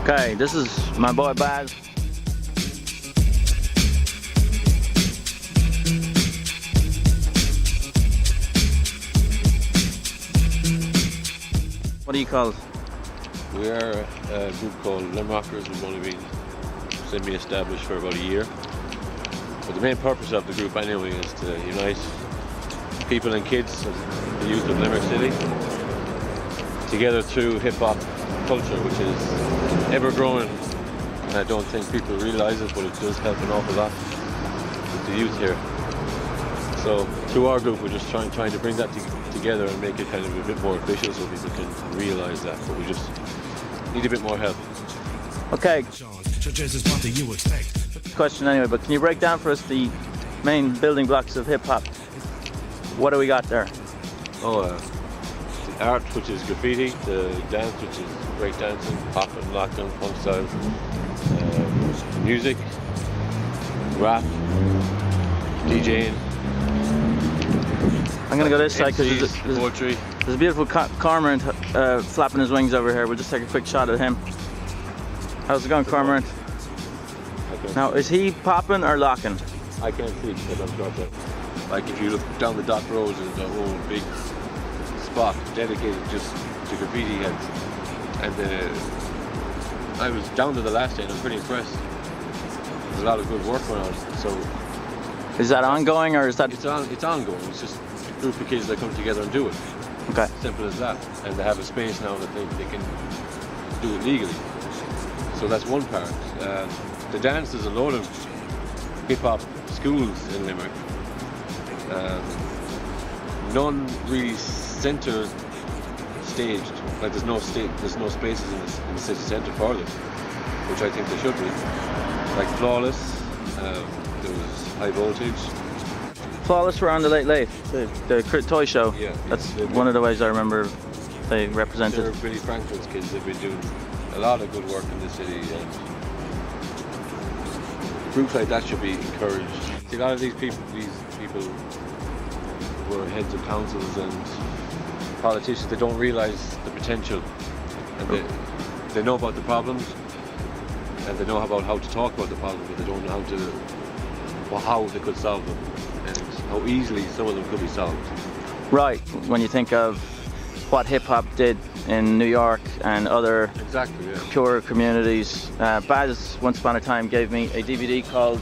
Okay, this is my boy Baz. What do you call it? We are a group called Limerockers. We've only been semi-established for about a year. But the main purpose of the group anyway is to unite people and kids, the youth of Limerick City, together through hip-hop culture, which is ever-growing. And I don't think people realise it, but it does help an awful lot with the youth here. So through our group, we're just trying to bring that together and make it kind of a bit more official so people can realise that. But we just need a bit more help. Okay. Question anyway, but can you break down for us the main building blocks of hip-hop? What do we got there? Oh, the art, which is graffiti, the dance, which is break dancing, pop and lockdown, punk style, music, rap, DJing. I'm gonna go this side because poetry. There's a beautiful cormorant flapping his wings over here. We'll just take a quick shot at him. How's it going, cormorant? Now, is he popping or locking? I can't see because I'm short. Like if you look down the dock road, there's a whole big spot dedicated just to graffiti heads. And I was down to the last day and I'm pretty impressed. There's a lot of good work going on. So is that ongoing or is that? It's ongoing. It's just a group of kids that come together and do it. Okay. Simple as that. And they have a space now that they can do it legally. So that's one part. The dance, there's a lot of hip-hop schools in Limerick. None really centre staged. Like there's no spaces in the city centre for them, which I think there should be. Like Flawless, there was High Voltage. Flawless were on the Late, the toy show. Yeah, that's one of the ways I remember they represented. They're Billy Franklin's kids. They've been doing a lot of good work in the city, and groups like that should be encouraged. See, a lot of these people who are heads of councils and politicians, they don't realise the potential, and they know about the problems, and they know about how to talk about the problems, but they don't know how they could solve them, and how easily some of them could be solved. Right, when you think of what hip-hop did in New York and other pure communities. Baz, once upon a time, gave me a DVD called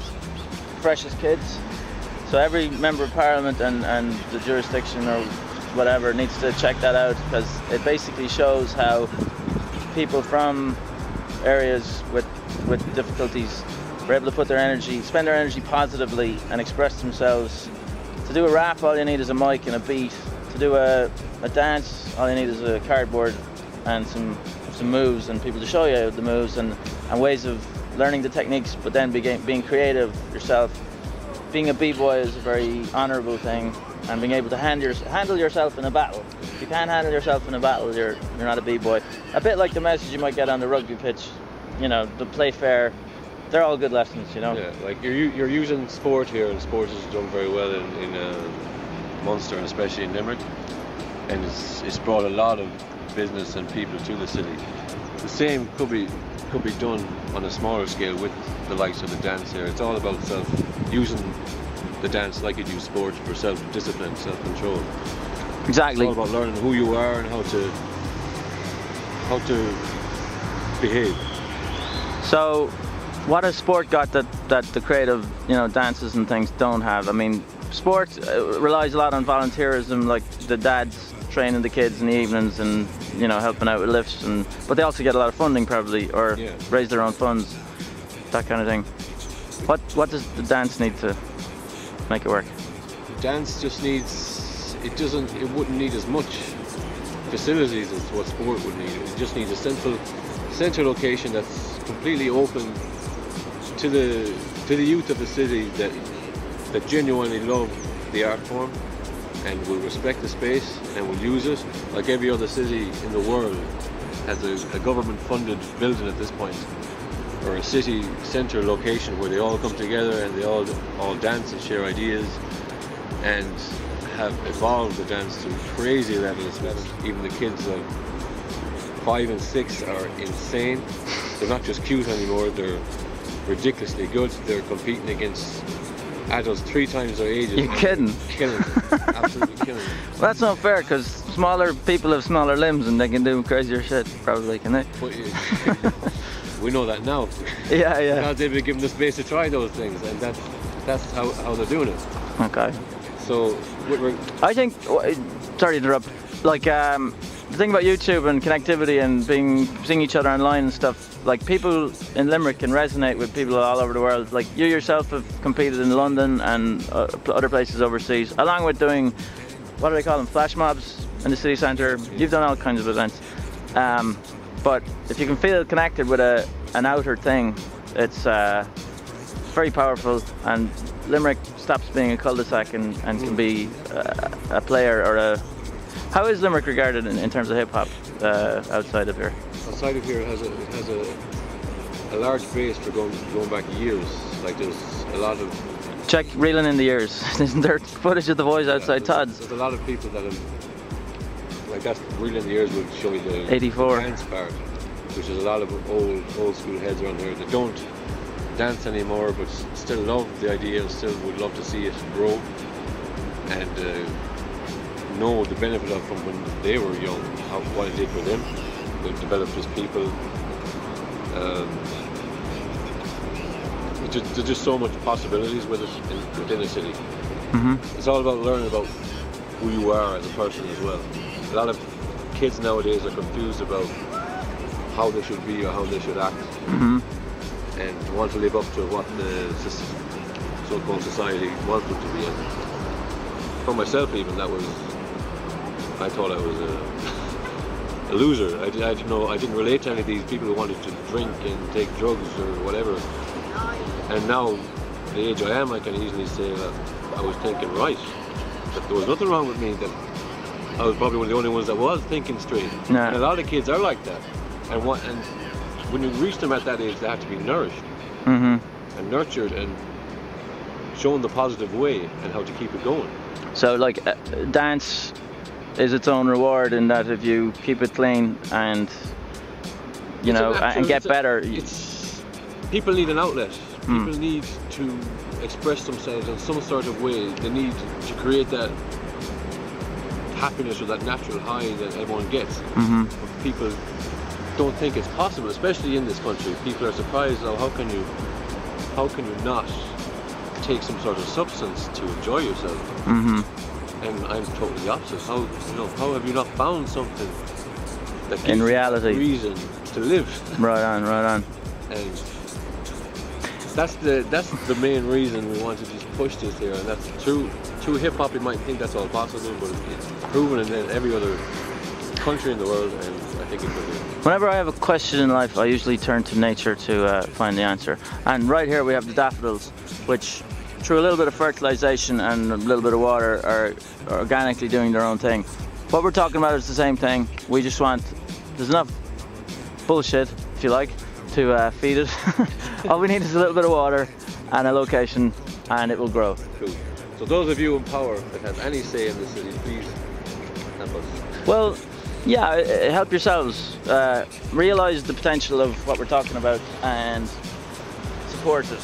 Freshest Kids. So every member of parliament and the jurisdiction or whatever needs to check that out, because it basically shows how people from areas with difficulties were able to spend their energy positively and express themselves. To do a rap, all you need is a mic and a beat. To do a dance, all you need is a cardboard and some moves and people to show you the moves and ways of learning the techniques, but then being creative yourself. Being a b-boy is a very honourable thing, and being able to handle yourself in a battle. If you can't handle yourself in a battle, you're not a b-boy. A bit like the message you might get on the rugby pitch, you know, the play fair. They're all good lessons, you know. Yeah, like you're using sport here, and sport is done very well in Munster, and especially in Limerick, and it's brought a lot of business and people to the city. The same could be done on a smaller scale with the likes of the dance here. It's all about using the dance like you do sport for self-discipline, self-control. Exactly. It's all about learning who you are and how to behave. So, what has sport got that the creative, you know, dances and things don't have? I mean, sport relies a lot on volunteerism, like the dads training the kids in the evenings and, you know, helping out with lifts, but they also get a lot of funding probably, or raise their own funds, that kind of thing. What does the dance need to make it work? The dance just it wouldn't need as much facilities as what sport would need. It just needs a central location that's completely open to the youth of the city that genuinely love the art form and will respect the space and will use it like every other city in the world has a government-funded building at this point, or a city centre location where they all come together and they all dance and share ideas, and have evolved the dance to crazy levels. Even the kids like 5 and 6 are insane. They're not just cute anymore, they're ridiculously good. They're competing against adults 3 times their ages. You're kidding? Killing them. Absolutely killing them. Well, that's not fair, because smaller people have smaller limbs and they can do crazier shit, probably, can they? But, we know that now. Yeah. Because they've been given the space to try those things, and that's how they're doing it. Okay. So, I think, sorry to interrupt, like the thing about YouTube and connectivity and seeing each other online and stuff, like people in Limerick can resonate with people all over the world. Like you yourself have competed in London and other places overseas, along with doing, what do they call them, flash mobs in the city centre. You've done all kinds of events. But if you can feel connected with an outer thing, it's very powerful, and Limerick stops being a cul-de-sac and can be a player or a... How is Limerick regarded in terms of hip-hop outside of here? Outside of here, it has a large base for going back years. Like there's a lot of... Check reeling in the years. Isn't there footage of the boys outside Todd's? There's a lot of people that have... Like that's reeling in the years would show you the 84 dance part, which is a lot of old school heads around here that don't dance anymore, but still love the idea and still would love to see it grow, and know the benefit of from when they were young, what it did for them. They've developed as people. There's just so much possibilities with it within a city. Mm-hmm. It's all about learning about who you are as a person as well. A lot of kids nowadays are confused about how they should be or how they should act, and want to live up to what the so-called society wants them to be. And for myself, even I thought I was a loser. I didn't relate to any of these people who wanted to drink and take drugs or whatever. And now, at the age I am, I can easily say that I was thinking right, that there was nothing wrong with me, that I was probably one of the only ones that was thinking straight. No. And a lot of kids are like that. And when you reach them at that age, they have to be nourished and nurtured and shown the positive way and how to keep it going. So like dance is its own reward in that if you keep it clean and and get better. People need an outlet. People need to express themselves in some sort of way. They need to create that happiness or that natural high that everyone gets. But people don't think it's possible, especially in this country. People are surprised, how can you not take some sort of substance to enjoy yourself? And I'm totally the opposite. How have you not found something that gives in reality you reason to live? Right on. And that's the main reason we want to just push this here, and that's through hip hop. You might think that's all possible, but it's proven in every other country in the world, and I think it could be. Whenever I have a question in life, I usually turn to nature to find the answer. And right here we have the daffodils, which through a little bit of fertilization and a little bit of water are organically doing their own thing. What we're talking about is the same thing. We just want, there's enough bullshit, if you like, to feed it. All we need is a little bit of water and a location, and it will grow. Cool. So those of you in power that have any say in the city, please help us. Well, yeah, help yourselves. Realize the potential of what we're talking about and support it.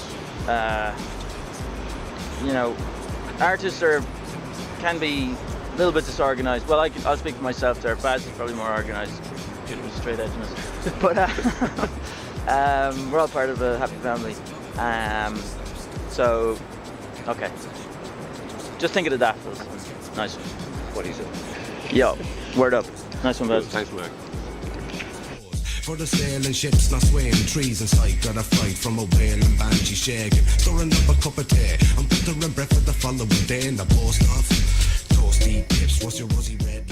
Artists can be a little bit disorganized. Well, I'll speak for myself there. Baz is probably more organized due to his straight edgeness. But we're all part of a happy family. So, okay. Just think of the daffodils. Nice one. What he said. Yo, word up. Nice one, Baz. Thanks, Mark. For the sailing ships, not swaying trees in sight. Got a flight from a whale and banshee shaking. Stirring up a cup of tea. I'm buttering bread for the following day in the post off. Toasty tips, what's your rosy red?